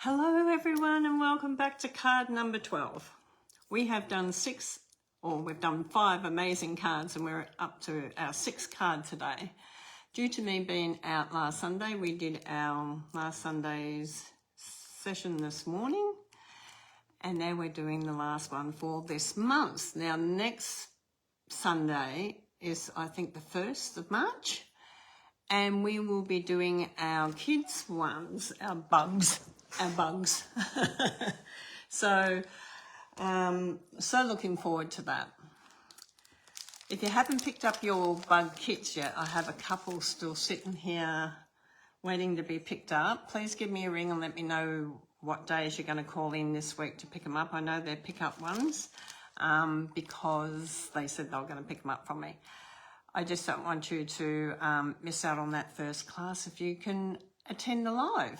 Hello everyone and welcome back to card number 12. We have done we've done 5 amazing cards and we're up to our 6th card today. Due to me being out last Sunday, we did our last Sunday's session this morning and now we're doing the last one for this month. Now next Sunday is I think the 1st of March and we will be doing our kids ones, our bugs. So looking forward to that. If you haven't picked up your bug kits yet, I have a couple still sitting here waiting to be picked up. Please give me a ring and let me know what days you're going to call in this week to pick them up. I know they're pick-up ones because they said they were going to pick them up from me. I just don't want you to miss out on that first class if you can attend the live.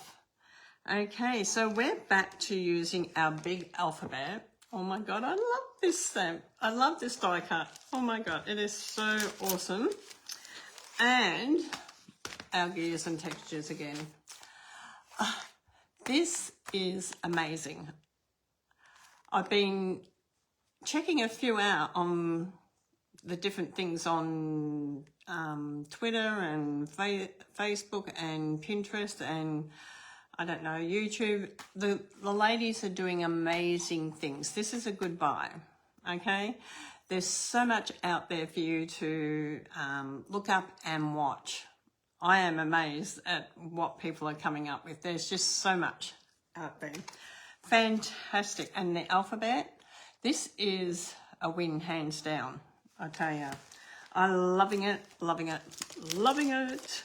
Okay, so we're back to using our big alphabet. Oh my God, I love this stamp. I love this die cut. Oh my God, it is so awesome. And our gears and textures again. This is amazing. I've been checking a few out on the different things on Twitter and Facebook and Pinterest and I don't know, YouTube. The ladies are doing amazing things. This is a good buy, okay? There's so much out there for you to look up and watch. I am amazed at what people are coming up with. There's just so much out there. Fantastic. And the alphabet, this is a win, hands down, I tell you. I'm loving it, loving it, loving it.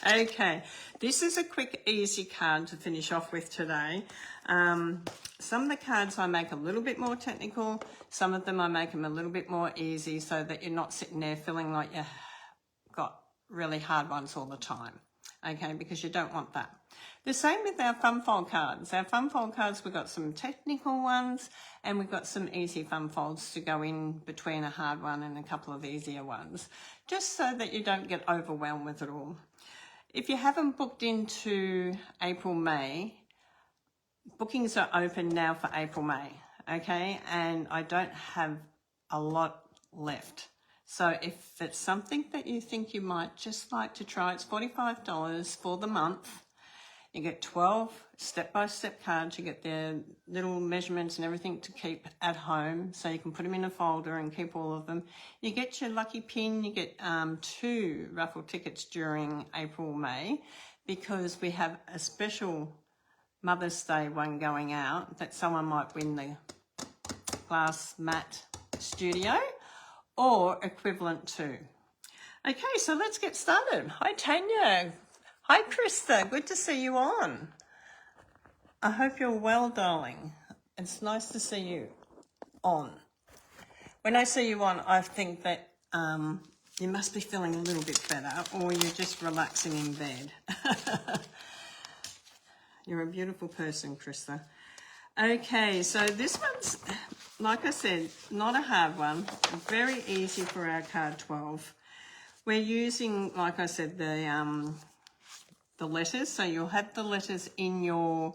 Okay, this is a quick, easy card to finish off with today. Some of the cards I make a little bit more technical. Some of them I make them a little bit more easy so that you're not sitting there feeling like you've got really hard ones all the time. Okay, because you don't want that. The same with our fun fold cards. Our fun fold cards, we've got some technical ones and we've got some easy fun folds to go in between a hard one and a couple of easier ones, just so that you don't get overwhelmed with it all. If you haven't booked into April, May, bookings are open now for April, May, okay? And I don't have a lot left. So if it's something that you think you might just like to try, it's $45 for the month. You get 12 step-by-step cards. You get their little measurements and everything to keep at home, so you can put them in a folder and keep all of them. You get your lucky pin. You get 2 raffle tickets during April, May, because we have a special Mother's Day one going out that someone might win the glass mat studio or equivalent to. Okay, so let's get started. Hi, Tanya. Hi, Krista. Good to see you on. I hope you're well, darling. It's nice to see you on. When I see you on, I think that you must be feeling a little bit better or you're just relaxing in bed. You're a beautiful person, Krista. Okay, so this one's, like I said, not a hard one. Very easy for our card 12. We're using, like I said, the letters. So you'll have the letters in your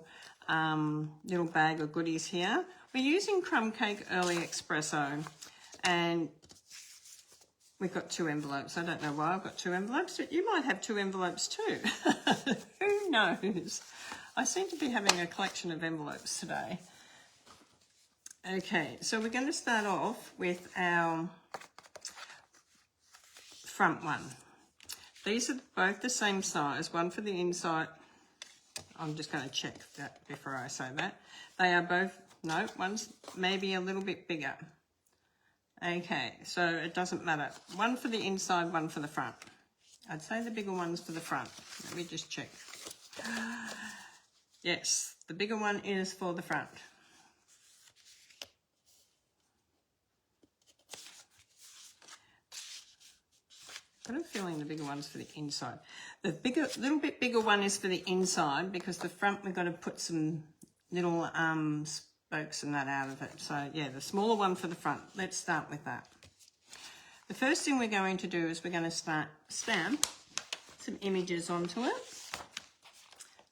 little bag of goodies here. We're using Crumb Cake Early Espresso. And we've got 2 envelopes. I don't know why I've got 2 envelopes, but you might have 2 envelopes too. Who knows? I seem to be having a collection of envelopes today. Okay, so we're going to start off with our front one. These are both the same size, one for the inside. I'm just going to check that before I say that. They are both, no, one's maybe a little bit bigger. Okay, so it doesn't matter. One for the inside, one for the front. I'd say the bigger one's for the front. Let me just check. Yes, the bigger one is for the front. I've got a feeling the bigger one's for the inside. The little bit bigger one is for the inside because the front we've got to put some little spokes and that out of it. So yeah, the smaller one for the front. Let's start with that. The first thing we're going to do is we're going to stamp some images onto it.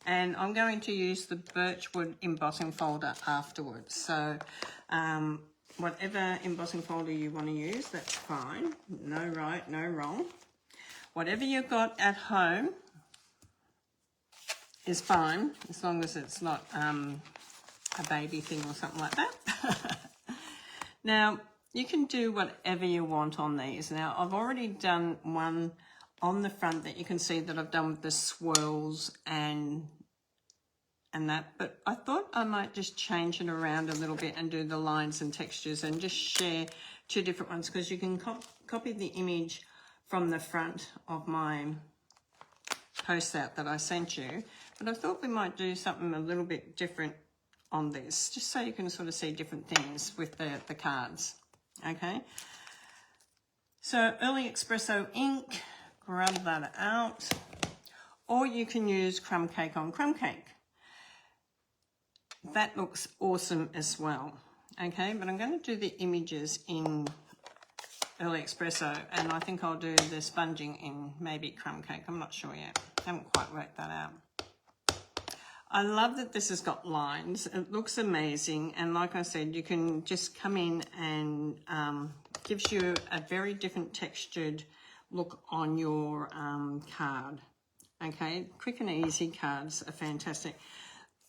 And I'm going to use the Birchwood embossing folder afterwards. So whatever embossing folder you want to use, that's fine. No right, no wrong. Whatever you've got at home is fine, as long as it's not a baby thing or something like that. Now, you can do whatever you want on these. Now, I've already done one on the front that you can see that I've done with the swirls and that, but I thought I might just change it around a little bit and do the lines and textures and just share two different ones, because you can copy the image from the front of my post out that I sent you, but I thought we might do something a little bit different on this, just so you can sort of see different things with the cards. Okay, so Early Espresso ink, grab that out, or you can use crumb cake on crumb cake. That looks awesome as well. Okay, but I'm going to do the images in Early Espresso, and I think I'll do the sponging in maybe crumb cake. I'm not sure yet. I haven't quite worked that out. I love that this has got lines. It looks amazing, and like I said, you can just come in and gives you a very different textured look on your card. Okay, quick and easy cards are fantastic.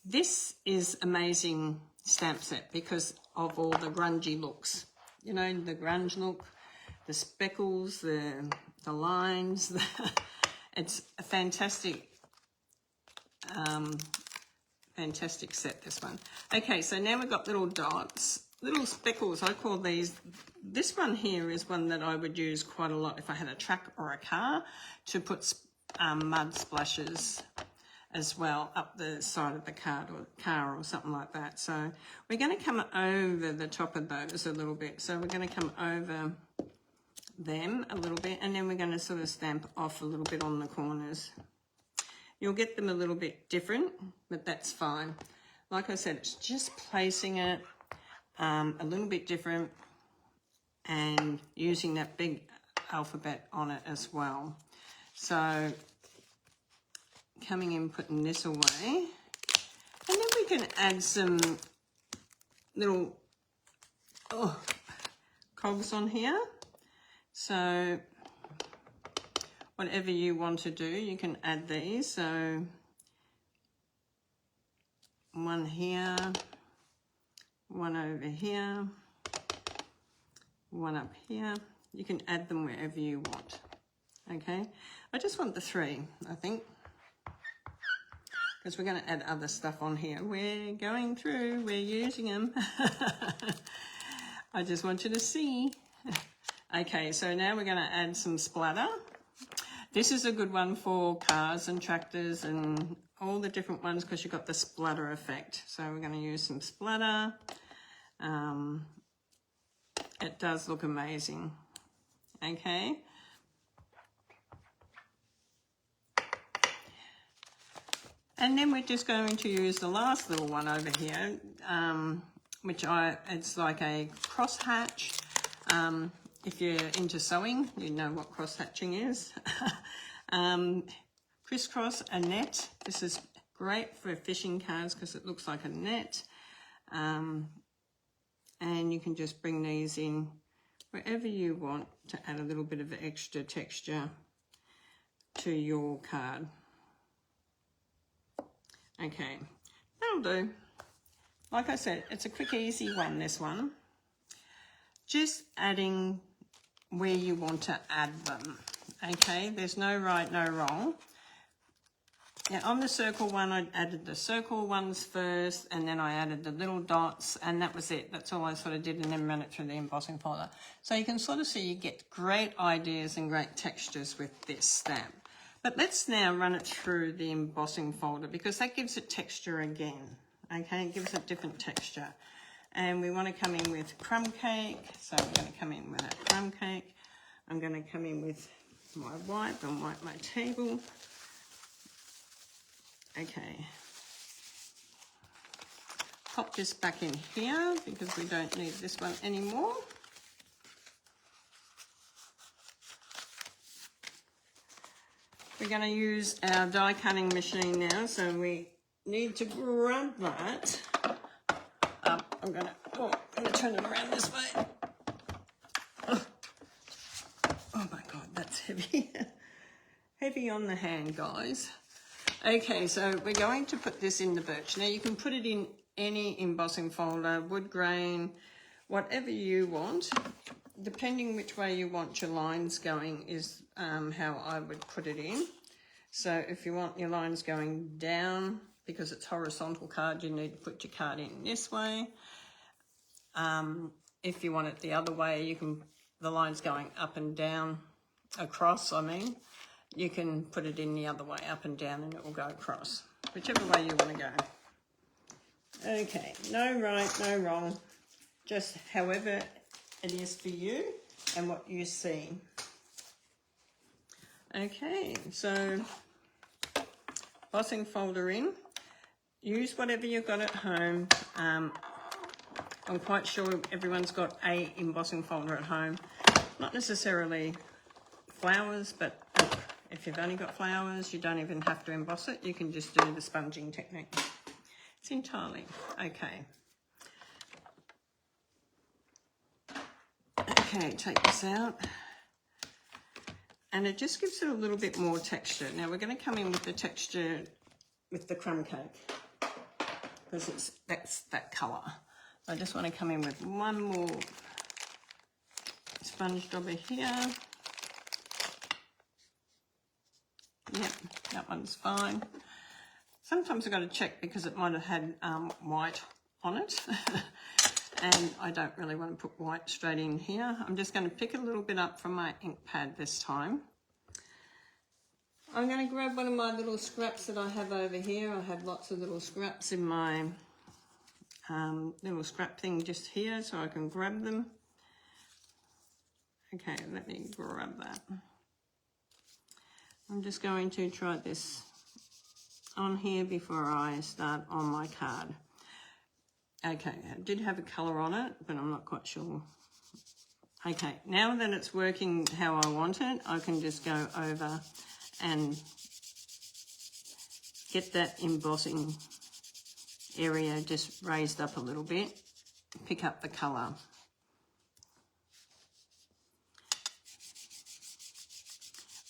This is amazing stamp set because of all the grungy looks. You know, the grunge look, the speckles, the lines. It's a fantastic, fantastic set, this one. Okay, so now we've got little dots, little speckles, I call these. This one here is one that I would use quite a lot if I had a truck or a car, to put mud splashes as well up the side of the car or something like that. So we're going to come over the top of those a little bit. So we're going to come over them a little bit, and then we're going to sort of stamp off a little bit on the corners. You'll get them a little bit different, but that's fine. Like I said, it's just placing it a little bit different and using that big alphabet on it as well. So coming in, putting this away, and then we can add some little cogs on here. So whatever you want to do, you can add these. So one here, one over here, one up here. You can add them wherever you want. Okay, I just want the 3, I think, because we're going to add other stuff on here. We're going through, we're using them. I just want you to see. Okay, so now we're going to add some splatter. This is a good one for cars and tractors and all the different ones, because you've got the splatter effect. So we're going to use some splatter. It does look amazing. Okay. And then we're just going to use the last little one over here, which it's like a cross hatch. If you're into sewing, you know what cross hatching is. Crisscross a net. This is great for fishing cards because it looks like a net. And you can just bring these in wherever you want to add a little bit of extra texture to your card. Okay, that'll do. Like I said, it's a quick, easy one, this one. Just adding where you want to add them. Okay, there's no right, no wrong. Now on the circle one, I added the circle ones first, and then I added the little dots, and that was it. That's all I sort of did, and then ran it through the embossing folder. So you can sort of see you get great ideas and great textures with this stamp. But let's now run it through the embossing folder, because that gives it texture again. Okay, it gives it different texture. And we want to come in with crumb cake. So I'm going to come in with a crumb cake. I'm going to come in with my wipe and wipe my table. Okay. Pop this back in here because we don't need this one anymore. We're we're going to use our die cutting machine now, so we need to grab that up. I'm going to turn it around this way. Oh my God, that's heavy. Heavy on the hand, guys. Okay, so we're going to put this in the birch. Now you can put it in any embossing folder, wood grain, whatever you want. Depending which way you want your lines going is how I would put it in. So if you want your lines going down, because it's horizontal card, you need to put your card in this way. If you want it the other way, you can, the lines going up and down, across, I mean, you can put it in the other way, up and down, and it will go across. Whichever way you want to go. Okay, no right, no wrong. Just however it is for you and what you see. Okay, so embossing folder in. Use whatever you've got at home. I'm quite sure everyone's got a embossing folder at home. Not necessarily flowers, but if you've only got flowers, you don't even have to emboss it. You can just do the sponging technique. It's entirely okay. Okay, take this out. And it just gives it a little bit more texture. Now we're going to come in with the texture with the crumb cake, because that's that colour. So I just want to come in with one more sponge dauber here. Yep, that one's fine. Sometimes I've got to check because it might have had white on it. And I don't really want to put white straight in here. I'm just going to pick a little bit up from my ink pad this time. I'm going to grab one of my little scraps that I have over here. I have lots of little scraps in my little scrap thing just here, so I can grab them. Okay, let me grab that. I'm just going to try this on here before I start on my card. Okay, it did have a colour on it, but I'm not quite sure. Okay, now that it's working how I want it, I can just go over and get that embossing area just raised up a little bit, pick up the colour.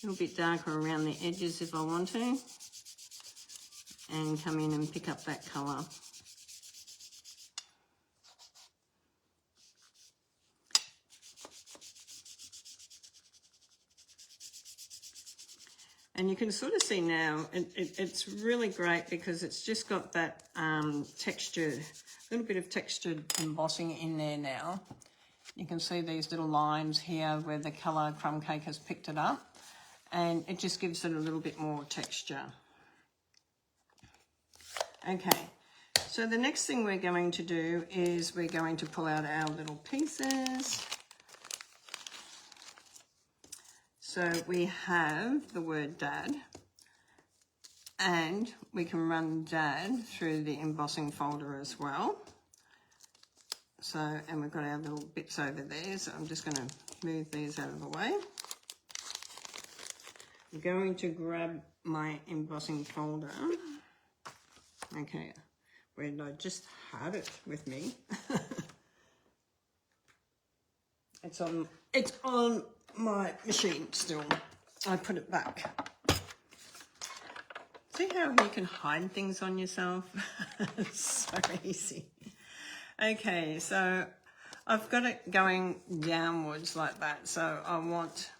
A little bit darker around the edges if I want to, and come in and pick up that colour. And you can sort of see now, it's really great because it's just got that texture, a little bit of textured embossing in there now. You can see these little lines here where the colour crumb cake has picked it up, and it just gives it a little bit more texture. Okay, so the next thing we're going to do is we're going to pull out our little pieces. So we have the word Dad, and we can run Dad through the embossing folder as well. So, and we've got our little bits over there, so I'm just going to move these out of the way. I'm going to grab my embossing folder. Okay, where did I just had it with me? It's on my machine still. I put it back. See how you can hide things on yourself? It's so easy. Okay, so I've got it going downwards like that. So I want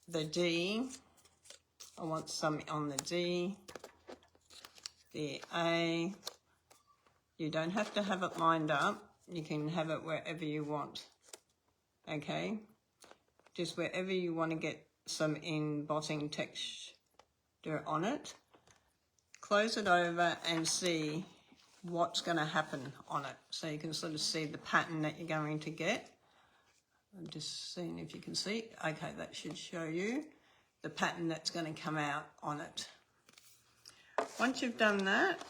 the D. I want some on the D, the A. You don't have to have it lined up. You can have it wherever you want. Okay, just wherever you want to get some embossing texture on it. Close it over and see what's going to happen on it. So you can sort of see the pattern that you're going to get. I'm just seeing if you can see. Okay, that should show you the pattern that's going to come out on it. Once you've done that,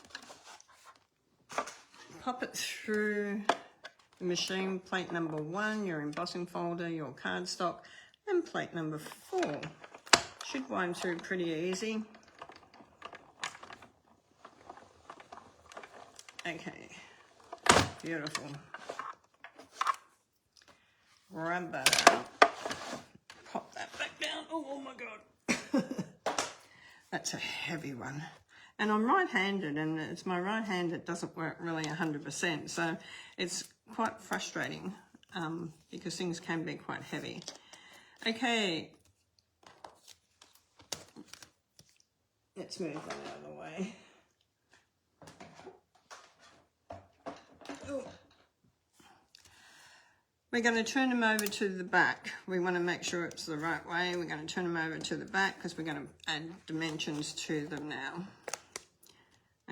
pop it through the machine, plate number 1, your embossing folder, your cardstock. And plate number 4. Should wind through pretty easy. Okay, beautiful. Grab that out. Pop that back down. Oh my God. That's a heavy one. And I'm right-handed, and it's my right hand that doesn't work really 100%. So it's quite frustrating because things can be quite heavy. Okay. Let's move that out of the way. Ooh. We're going to turn them over to the back. We want to make sure it's the right way. We're going to turn them over to the back because we're going to add dimensions to them now.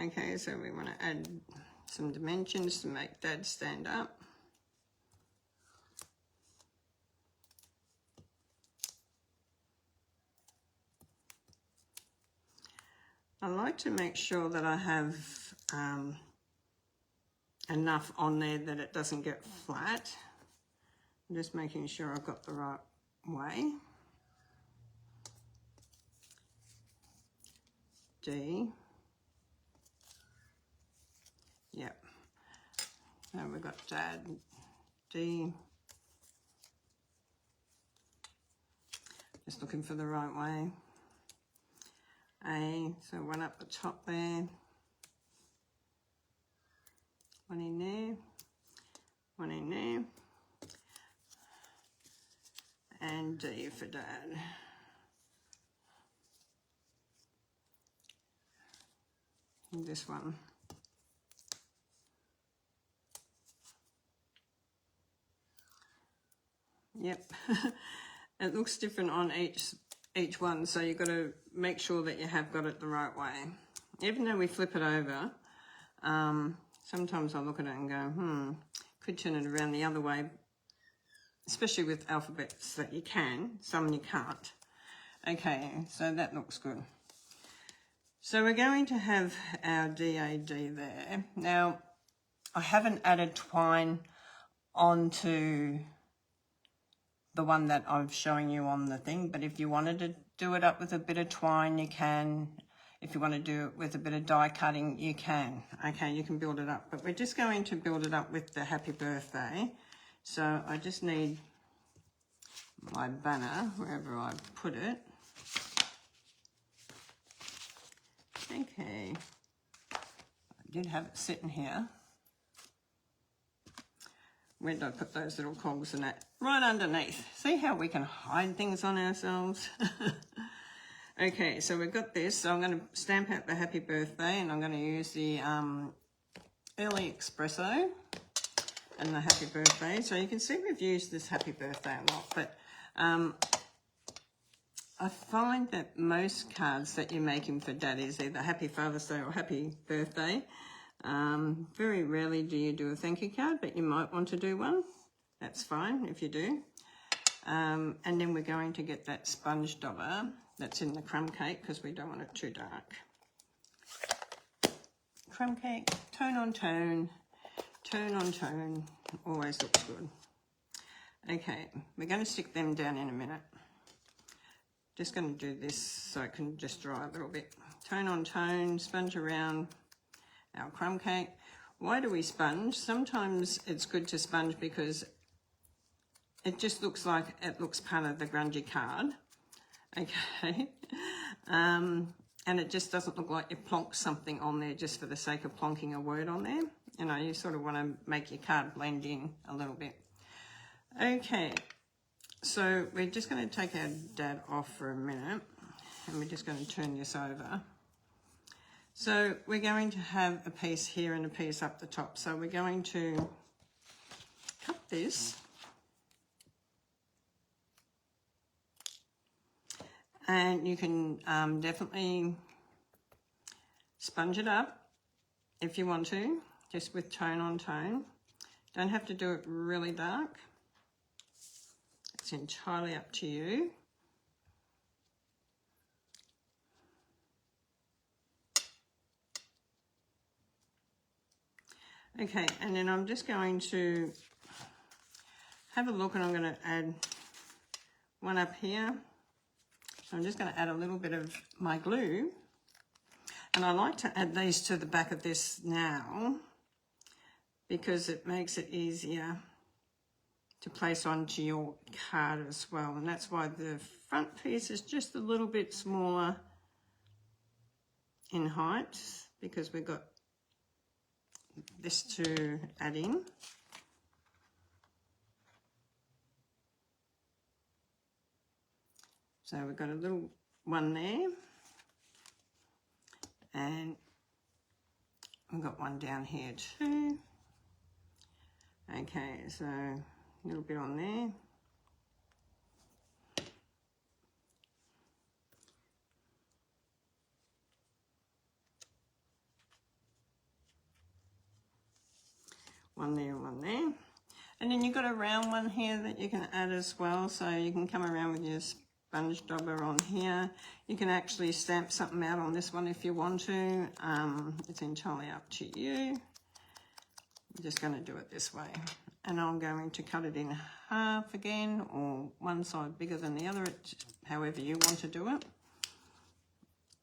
Okay, so we want to add some dimensions to make Dad stand up. I like to make sure that I have enough on there that it doesn't get flat. I'm just making sure I've got the right way. D. Yep. Now we've got Dad. D. Just looking for the right way. A, so one up the top there. One in there. One in there. And D for Dad. And this one. Yep. It looks different on each one, so you've got to make sure that you have got it the right way. Even though we flip it over, sometimes I look at it and go, could turn it around the other way, especially with alphabets that you can, some you can't. Okay, so that looks good. So we're going to have our DAD there. Now, I haven't added twine onto the one that I'm showing you on the thing, but if you wanted to do it up with a bit of twine, you can. If you want to do it with a bit of die cutting, you can. Okay, you can build it up, but we're just going to build it up with the happy birthday. So I just need my banner, wherever I put it. Okay, I did have it sitting here. Where did I put those little cogs and that? Right underneath. See how we can hide things on ourselves? Okay, so we've got this. So I'm going to stamp out the happy birthday, and I'm going to use the early espresso and the happy birthday. So you can see we've used this happy birthday a lot, but I find that most cards that you're making for Dad is either Happy Father's Day or Happy Birthday. Very rarely do you do a thank you card, but you might want to do one. That's fine if you do. And then we're going to get that sponge dauber that's in the crumb cake because we don't want it too dark. Crumb cake, tone on tone, tone on tone, always looks good. Okay, we're going to stick them down in a minute. Just going to do this so it can just dry a little bit. Tone on tone, sponge around our crumb cake. Why do we sponge? Sometimes it's good to sponge because it just looks like it looks part of the grungy card. Okay. And it just doesn't look like you plonked something on there just for the sake of plonking a word on there. You know, you sort of want to make your card blend in a little bit. Okay. So we're just going to take our Dad off for a minute, and we're just going to turn this over. So we're going to have a piece here and a piece up the top. So we're going to cut this. And you can definitely sponge it up if you want to, just with tone on tone. Don't have to do it really dark. It's entirely up to you. Okay, and then I'm just going to have a look, and I'm going to add one up here. So I'm just going to add a little bit of my glue. And I like to add these to the back of this now because it makes it easier to place onto your card as well. And that's why the front piece is just a little bit smaller in height, because we've got this to add in. So we've got a little one there, and we've got one down here too. Okay, so a little bit on there. One there and one there. And then you've got a round one here that you can add as well. So you can come around with your sponge dauber on here. You can actually stamp something out on this one if you want to. It's entirely up to you. I'm just going to do it this way. And I'm going to cut it in half again, or one side bigger than the other, however you want to do it.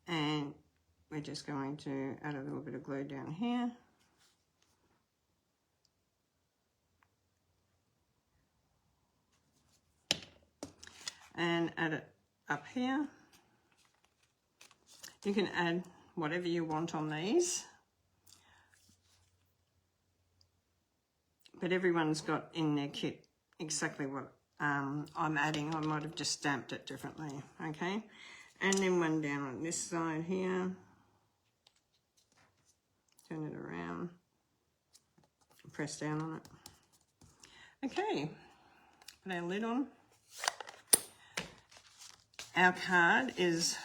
And we're just going to add a little bit of glue down here. And add it up here. You can add whatever you want on these, but everyone's got in their kit exactly what I'm adding. I might have just stamped it differently, okay? And then one down on this side here. Turn it around, press down on it. Okay, put our lid on. Our card is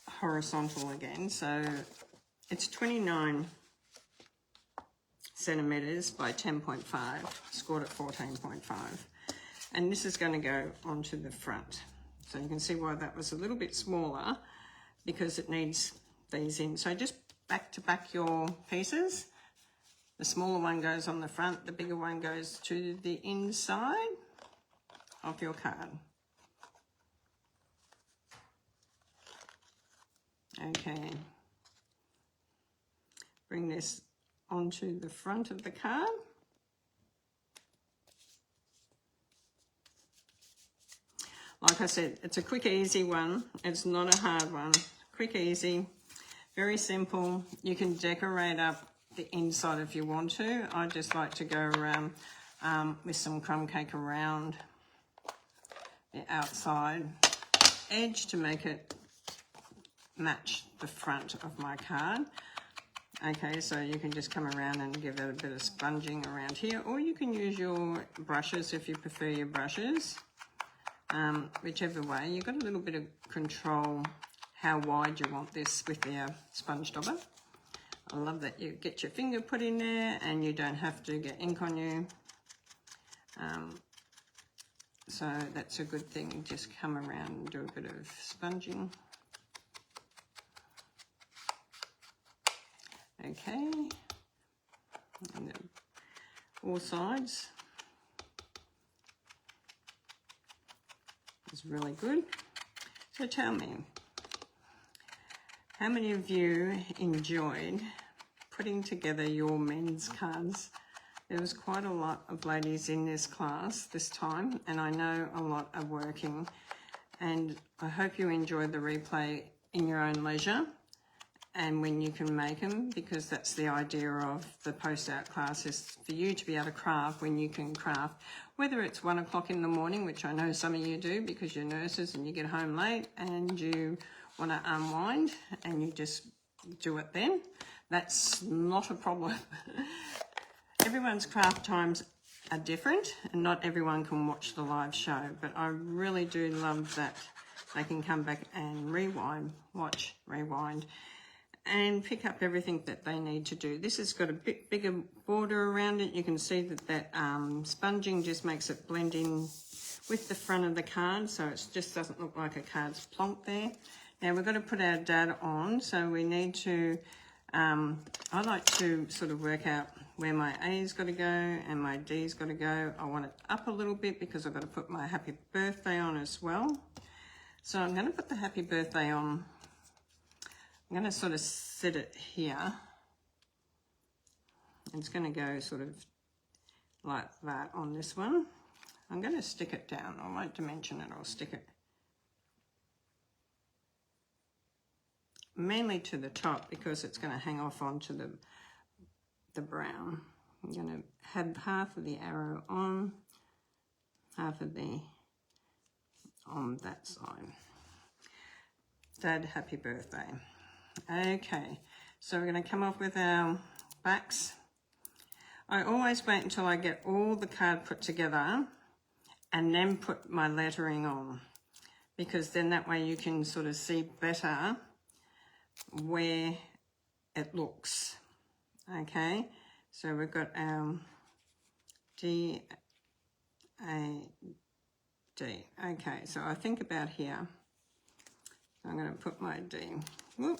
horizontal again, so it's 29 centimetres by 10.5, scored at 14.5. And this is going to go onto the front. So you can see why that was a little bit smaller, because it needs these in. So just back to back your pieces. The smaller one goes on the front, the bigger one goes to the inside of your card. Okay, bring this onto the front of the card. Like I said, it's a quick, easy one. It's not a hard one. Quick, easy, very simple. You can decorate up the inside if you want to. I just like to go around with some crumb cake around the outside edge to make it match the front of my card. Okay, so you can just come around and give it a bit of sponging around here, or you can use your brushes if you prefer your brushes. Whichever way, you've got a little bit of control how wide you want this with your sponge dauber. I love that you get your finger put in there and you don't have to get ink on you. So that's a good thing. Just come around and do a bit of sponging. Okay, and then all sides is really good. So tell me, how many of you enjoyed putting together your men's cards? There was quite a lot of ladies in this class this time, and I know a lot are working, and I hope you enjoyed the replay in your own leisure and when you can make them, because that's the idea of the post-out class, is for you to be able to craft when you can craft, whether it's 1 o'clock in the morning, which I know some of you do because you're nurses and you get home late and you want to unwind and you just do it then. That's not a problem. Everyone's craft times are different and not everyone can watch the live show, but I really do love that they can come back and rewind, watch, rewind, and pick up everything that they need to do. This has got a bit bigger border around it. You can see that sponging just makes it blend in with the front of the card, so it just doesn't look like a card's plonked there. Now we've got to put our dad on, so we need to, I like to sort of work out where my A's got to go and my D's got to go. I want it up a little bit because I've got to put my happy birthday on as well. So I'm going to put the happy birthday on. I'm going to sort of set it here. It's going to go sort of like that on this one. I'm going to stick it down. I won't dimension it, I'll stick it mainly to the top because it's going to hang off onto the brown. I'm going to have half of the arrow on, half of the on that side. Dad, happy birthday. Okay, so we're going to come off with our backs. I always wait until I get all the card put together and then put my lettering on, because then that way you can sort of see better where it looks. Okay, so we've got our D, A, D. Okay, so I think about here. I'm going to put my D. Whoop.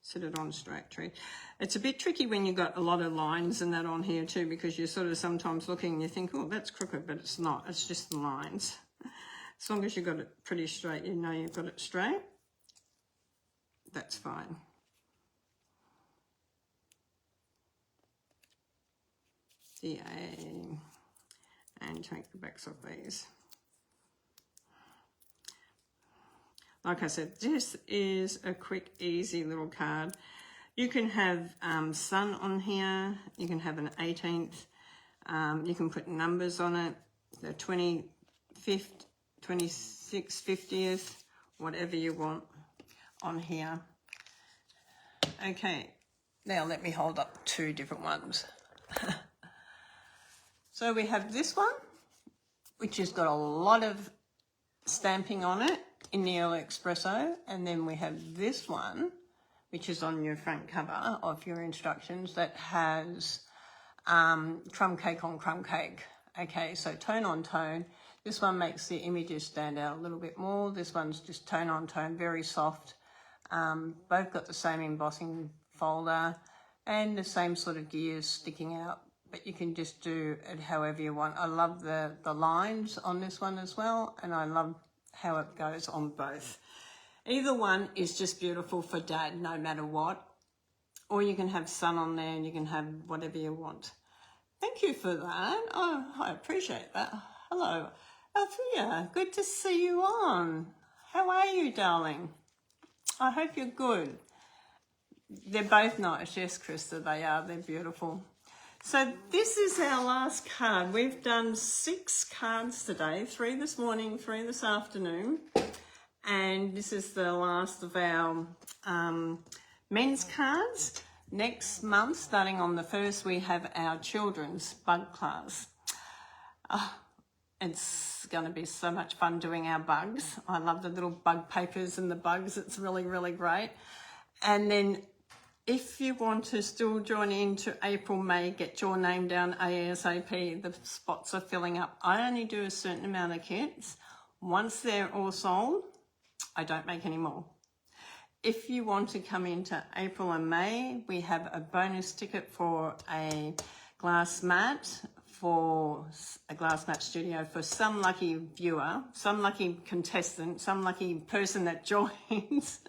Sit it on straight tree. It's a bit tricky when you've got a lot of lines and that on here too, because you're sort of sometimes looking and you think, oh, that's crooked, but it's not. It's just the lines. As long as you've got it pretty straight, you know you've got it straight. That's fine. DA, and take the backs off these. Like I said, this is a quick, easy little card. You can have sun on here. You can have an 18th. You can put numbers on it. The 25th, 26th, 50th, whatever you want on here. Okay, now let me hold up two different ones. So we have this one, which has got a lot of stamping on it in the Espresso, and then we have this one, which is on your front cover of your instructions, that has crumb cake on crumb cake. Okay, so tone on tone. This one makes the images stand out a little bit more. This one's just tone on tone, very soft. Both got the same embossing folder and the same sort of gears sticking out, but you can just do it however you want. I love the lines on this one as well, and I love how it goes on both. Either one is just beautiful for Dad, no matter what. Or you can have sun on there and you can have whatever you want. Thank you for that. Oh, I appreciate that. Hello, Althea. Good to see you on. How are you, darling? I hope you're good. They're both nice. Yes, Krista, they are. They're beautiful. So this is our last card. We've done 6 cards today, 3 this morning, 3 this afternoon. And this is the last of our men's cards. Next month, starting on the 1st, we have our children's bug class. It's going to be so much fun doing our bugs. I love the little bug papers and the bugs. It's really, really great. And then if you want to still join into April, May, get your name down ASAP. The spots are filling up. I only do a certain amount of kits. Once they're all sold, I don't make any more. If you want to come into April and May, we have a bonus ticket for a glass mat, for a glass mat studio for some lucky viewer, some lucky contestant, some lucky person that joins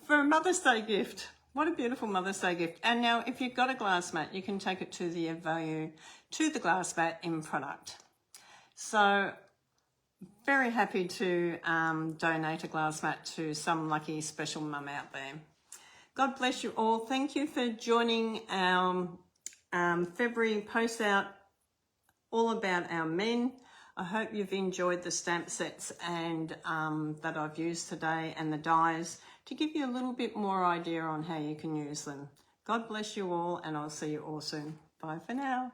for a Mother's Day gift. What a beautiful Mother's Day gift. And now if you've got a glass mat, you can take it to the value to the glass mat in product. So very happy to donate a glass mat to some lucky special mum out there. God bless you all. Thank you for joining our February post out all about our men. I hope you've enjoyed the stamp sets and that I've used today, and the dies, to give you a little bit more idea on how you can use them. God bless you all, and I'll see you all soon. Bye for now.